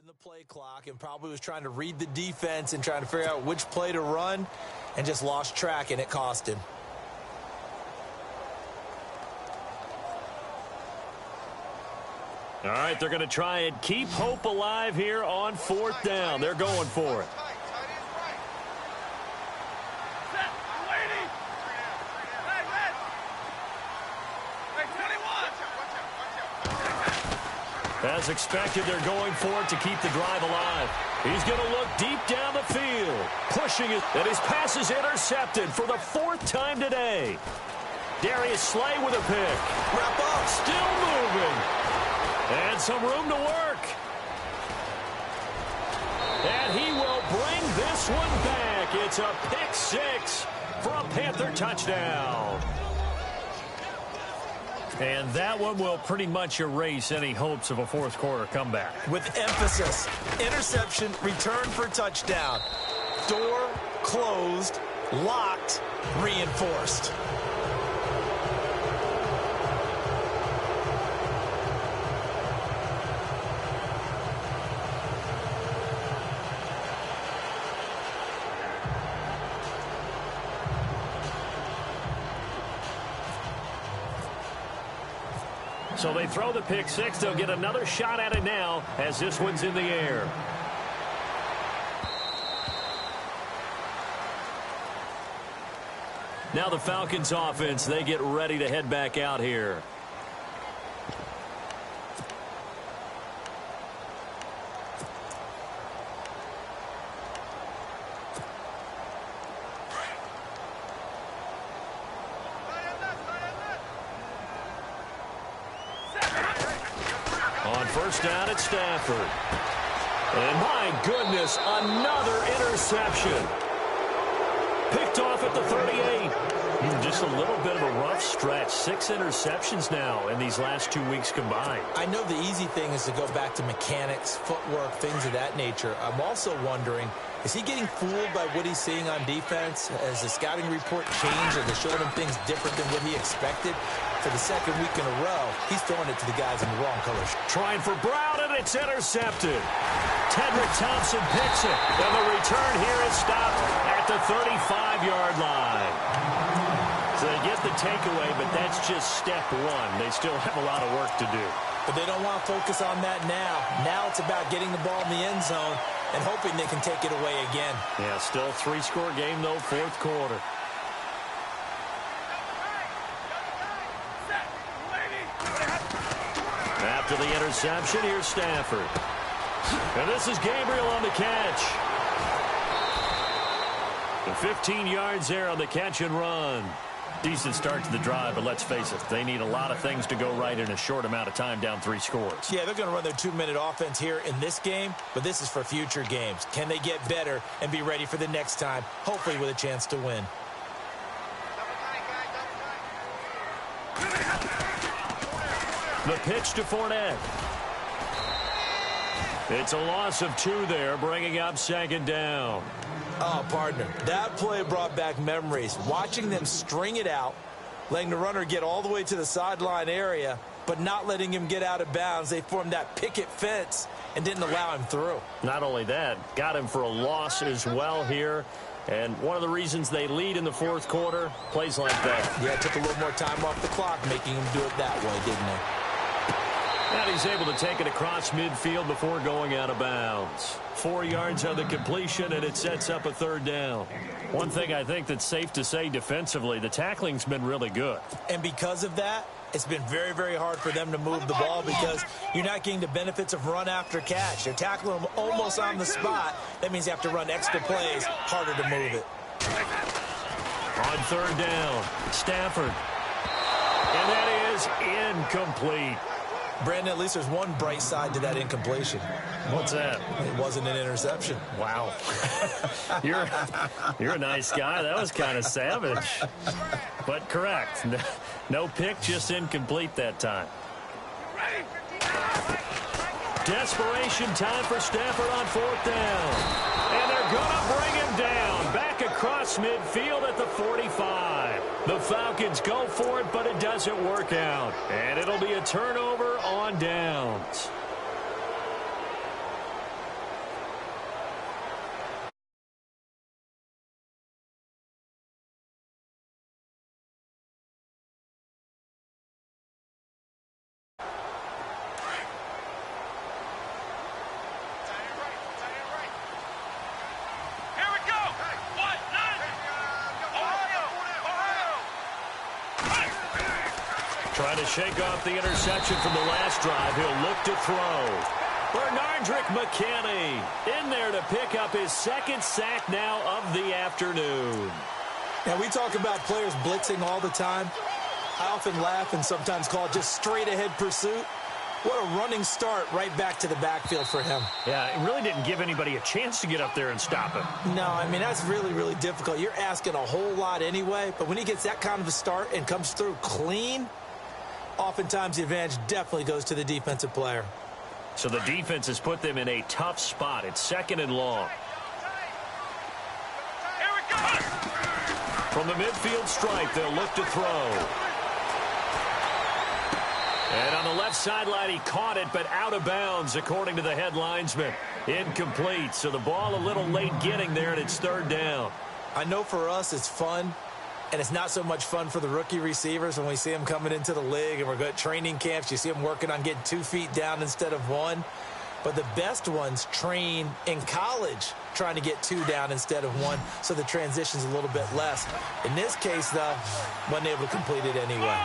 the play clock and probably was trying to read the defense and trying to figure out which play to run and just lost track, and it cost him. All right, they're going to try and keep hope alive here on 4th down. They're going for it. As expected, they're going for it to keep the drive alive. He's going to look deep down the field, pushing it, and his pass is intercepted for the 4th time today. Darius Slay with a pick. Wrap up. Still moving. And some room to work. And he will bring this one back. It's a pick 6 for a Panther touchdown. And that one will pretty much erase any hopes of a 4th quarter comeback. With emphasis, interception, return for touchdown. Door closed, locked, reinforced. So they throw the pick 6. They'll get another shot at it now as this one's in the air. Now the Falcons offense, they get ready to head back out here. First down at Stafford. And my goodness, another interception. Picked off at the 38. Just a little bit of a rough stretch. 6 interceptions now in these last 2 weeks combined. I know the easy thing is to go back to mechanics, footwork, things of that nature. I'm also wondering, is he getting fooled by what he's seeing on defense? Has the scouting report changed? Are they showing him things different than what he expected? For the 2nd week in a row, he's throwing it to the guys in the wrong colors. Trying for Brown, and it's intercepted. Tedrick Thompson picks it, and the return here is stopped at the 35-yard line. So they get the takeaway, but that's just step 1. They still have a lot of work to do. But they don't want to focus on that now. Now it's about getting the ball in the end zone and hoping they can take it away again. Yeah, still 3-score game, though, 4th quarter. After the interception, here's Stafford. And this is Gabriel on the catch. The 15 yards there on the catch and run. Decent start to the drive, but let's face it, they need a lot of things to go right in a short amount of time, down 3 scores. Yeah, they're going to run their 2-minute offense here in this game, but this is for future games. Can they get better and be ready for the next time, hopefully with a chance to win? The pitch to Fournette. It's a loss of 2 there, bringing up 2nd down. Oh, partner, that play brought back memories. Watching them string it out, letting the runner get all the way to the sideline area, but not letting him get out of bounds. They formed that picket fence and didn't allow him through. Not only that, got him for a loss as well here. And one of the reasons they lead in the 4th quarter, plays like that. Yeah, it took a little more time off the clock, making him do it that way, didn't it? And he's able to take it across midfield before going out of bounds. 4 yards on the completion, and it sets up a 3rd down. One thing I think that's safe to say defensively, the tackling's been really good. And because of that, it's been very, very hard for them to move the ball because you're not getting the benefits of run after catch. They're tackling them almost on the spot. That means you have to run extra plays, harder to move it. On 3rd down, Stafford. And that is incomplete. Brandon, at least there's one bright side to that incompletion. What's that? It wasn't an interception. Wow. You're a nice guy. That was kind of savage. But correct. No pick, just incomplete that time. Desperation time for Stafford on 4th down. And they're going to bring him down. Back across midfield at the 45. The Falcons go for it, but it doesn't work out. And it'll be a turnover on downs. Trying to shake off the interception from the last drive. He'll look to throw. Bernardrick McKinney in there to pick up his second sack now of the afternoon. Now, we talk about players blitzing all the time. I often laugh and sometimes call it just straight-ahead pursuit. What a running start right back to the backfield for him. Yeah, it really didn't give anybody a chance to get up there and stop him. No, I mean, that's really, really difficult. You're asking a whole lot anyway, but when he gets that kind of a start and comes through clean, oftentimes the advantage definitely goes to the defensive player. So the defense has put them in a tough spot. It's second and long. Here we go. From the midfield stripe, they'll look to throw. And on the left sideline, he caught it, but out of bounds, according to the head linesman. Incomplete, so the ball a little late getting there, and it's third down. I know for us it's fun, and it's not so much fun for the rookie receivers when we see them coming into the league, and we're good at training camps. You see them working on getting 2 feet down instead of 1. But the best ones train in college trying to get 2 down instead of 1, so the transition's a little bit less. In this case, though, wasn't able to complete it anyway.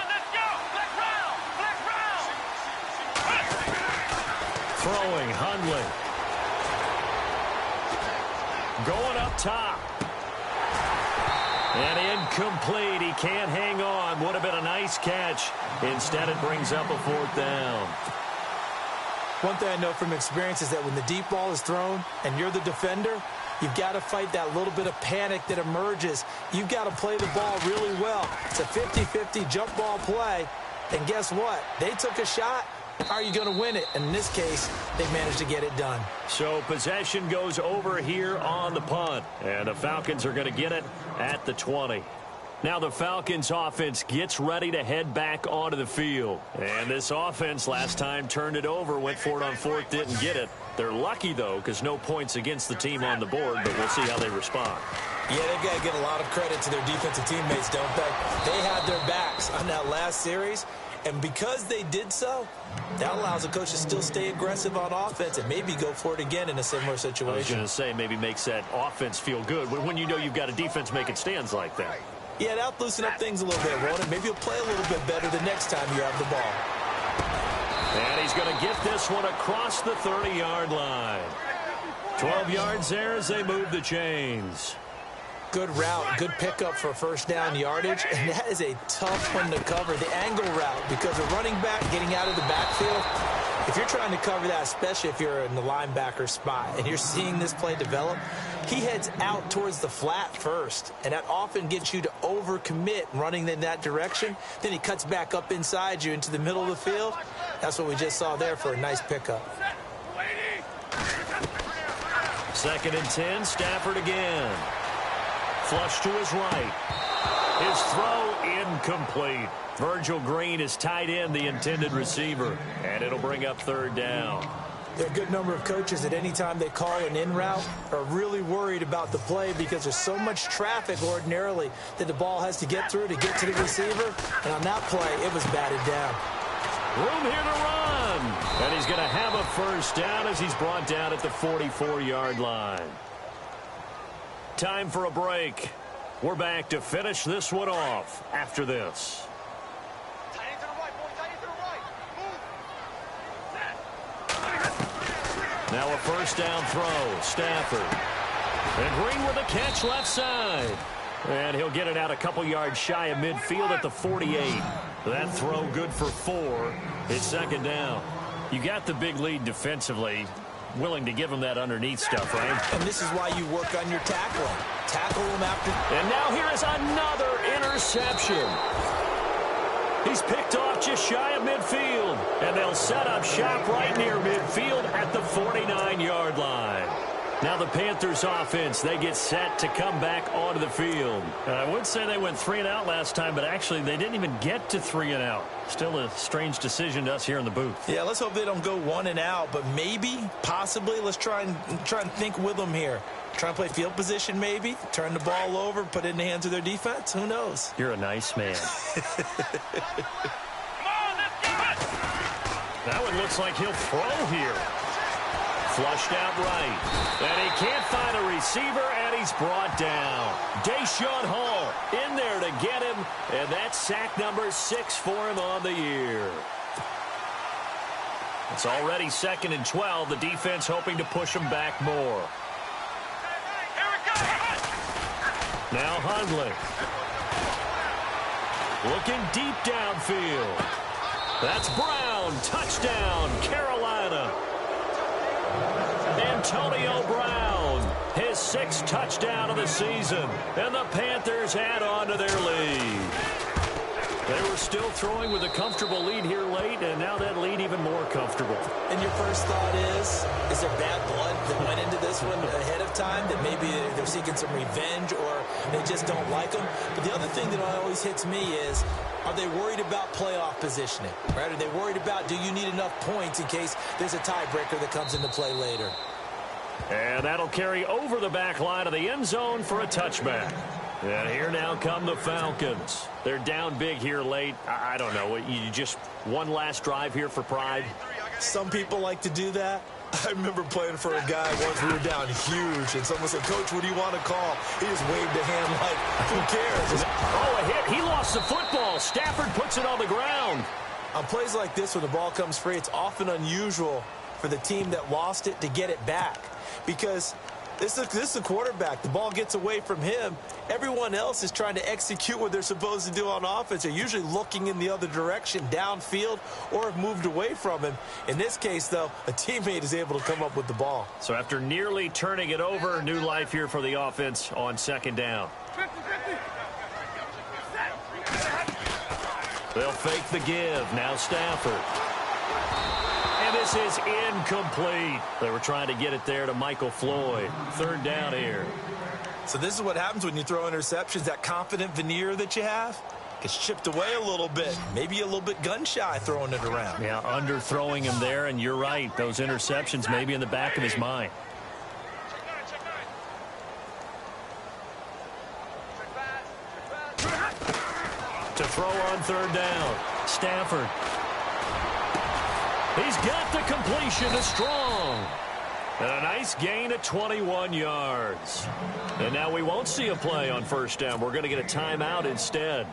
Throwing, Hundley. Going up top. And incomplete. He can't hang on. Would have been a nice catch. Instead, it brings up a fourth down. One thing I know from experience is that when the deep ball is thrown and you're the defender, you've got to fight that little bit of panic that emerges. You've got to play the ball really well. It's a 50-50 jump ball play. And guess what? They took a shot. How are you going to win it? And in this case, they managed to get it done. So possession goes over here on the punt. And the Falcons are going to get it at the 20. Now the Falcons offense gets ready to head back onto the field. And this offense last time turned it over, went for it on fourth, didn't get it. They're lucky, though, because no points against the team on the board, but we'll see how they respond. Yeah, they've got to give a lot of credit to their defensive teammates, don't they? They had their backs on that last series. And because they did so, that allows the coach to still stay aggressive on offense and maybe go for it again in a similar situation. I was going to say, maybe makes that offense feel good when you know you've got a defense making stands like that. Yeah, that'll loosen up things a little bit, won't it? Maybe you'll play a little bit better the next time you have the ball. And he's going to get this one across the 30-yard line. 12 yards there as they move the chains. Good route, good pickup for first down yardage, and that is a tough one to cover, the angle route, because a running back getting out of the backfield, if you're trying to cover that, especially if you're in the linebacker spot and you're seeing this play develop, he heads out towards the flat first, and that often gets you to overcommit running in that direction. Then he cuts back up inside you into the middle of the field. That's what we just saw there for a nice pickup. Second and 10, Stafford again. Flush to his right. His throw incomplete. Virgil Green is tight end, the intended receiver, and it'll bring up third down. There are a good number of coaches at any time they call an in route are really worried about the play because there's so much traffic ordinarily that the ball has to get through to get to the receiver. And on that play, it was batted down. Room here to run. And he's going to have a first down as he's brought down at the 44-yard line. Time for a break. We're back to finish this one off after this. Now a first down throw. Stafford. And Green with a catch left side. And he'll get it out a couple yards shy of midfield at the 48. That throw good for 4. It's second down. You got the big lead defensively. Willing to give him that underneath stuff, right? And this is why you work on your tackling. Tackle him after. And now here is another interception. He's picked off just shy of midfield. And they'll set up shop right near midfield at the 49-yard line. Now the Panthers offense, they get set to come back onto the field. And I would say they went 3 and out last time, but actually they didn't even get to 3 and out. Still a strange decision to us here in the booth. Yeah, let's hope they don't go 1 and out, but maybe, possibly, let's try and think with them here. Try and play field position maybe, turn the ball over, put it in the hands of their defense. Who knows? You're a nice man. That one looks like he'll throw here. Flushed out right. And he can't find a receiver, and he's brought down. Deshaun Hall in there to get him, and that's sack number 6 for him on the year. It's already 2nd and 12. The defense hoping to push him back more. Now Hundley. Looking deep downfield. That's Brown. Touchdown, Carolina. Antonio Brown, his 6th touchdown of the season. And the Panthers add on to their lead. They were still throwing with a comfortable lead here late, and now that lead even more comfortable. And your first thought is there bad blood that went into this one ahead of time, that maybe they're seeking some revenge or they just don't like them? But the other thing that always hits me is, are they worried about playoff positioning? Right? Are they worried about, do you need enough points in case there's a tiebreaker that comes into play later? And that'll carry over the back line of the end zone for a touchback. And here now come the Falcons. They're down big here late. I don't know. You just one last drive here for pride? Some people like to do that. I remember playing for a guy once. We were down huge, and someone said, "Coach, what do you want to call?" He just waved a hand like, who cares? Oh, a hit. He lost the football. Stafford puts it on the ground. On plays like this, when the ball comes free, it's often unusual for the team that lost it to get it back, because this is the quarterback. The ball gets away from him. Everyone else is trying to execute what they're supposed to do on offense. They're usually looking in the other direction, downfield, or have moved away from him. In this case, though, a teammate is able to come up with the ball. So after nearly turning it over, new life here for the offense on 2nd down. They'll fake the give. Now Stafford. And this is incomplete. They were trying to get it there to Michael Floyd. 3rd down here. So this is what happens when you throw interceptions. That confident veneer that you have gets chipped away a little bit. Maybe a little bit gun-shy throwing it around. Yeah, underthrowing him there, and you're right. Those interceptions may be in the back of his mind. To throw on 3rd down. Stafford. He's got the completion to Strong. And a nice gain of 21 yards. And now we won't see a play on 1st down. We're going to get a timeout instead,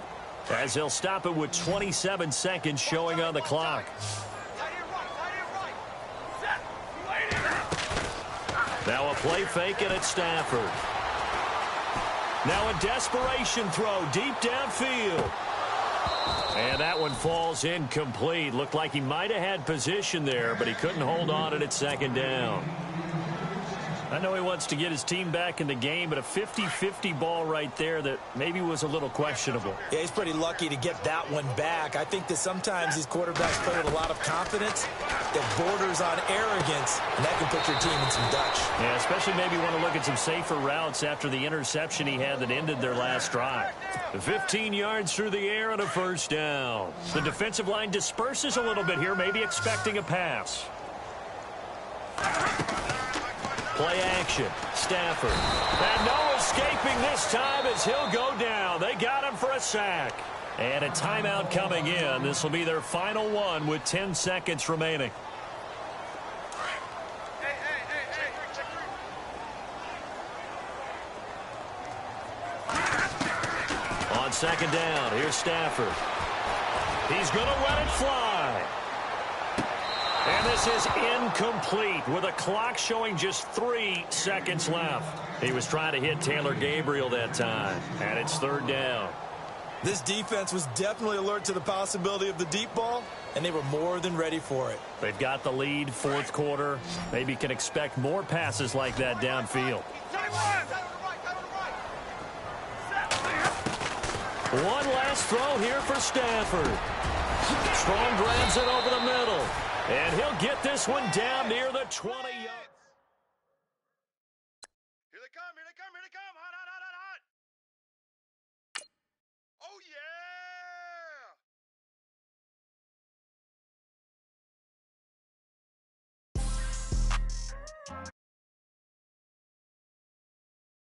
as they'll stop it with 27 seconds showing on the clock. Now a play fake, and it's Stafford. Now a desperation throw deep downfield. And that one falls incomplete. Looked like he might have had position there, but he couldn't hold on at 2nd down. I know he wants to get his team back in the game, but a 50-50 ball right there that maybe was a little questionable. Yeah, he's pretty lucky to get that one back. I think that sometimes these quarterbacks play with a lot of confidence that borders on arrogance, and that can put your team in some Dutch. Yeah, especially maybe want to look at some safer routes after the interception he had that ended their last drive. 15 yards through the air and a 1st down. The defensive line disperses a little bit here, maybe expecting a pass. Play action. Stafford. And no escaping this time as he'll go down. They got him for a sack. And a timeout coming in. This will be their final one with 10 seconds remaining. On 2nd down, here's Stafford. He's going to let it fly. And this is incomplete with a clock showing just 3 seconds left. He was trying to hit Taylor Gabriel that time, and it's 3rd down. This defense was definitely alert to the possibility of the deep ball, and they were more than ready for it. They've got the lead, 4th quarter. Maybe can expect more passes like that downfield. One last throw here for Stafford. Strong grabs it over the middle. And he'll get this one down near the 20 yards. Here they come.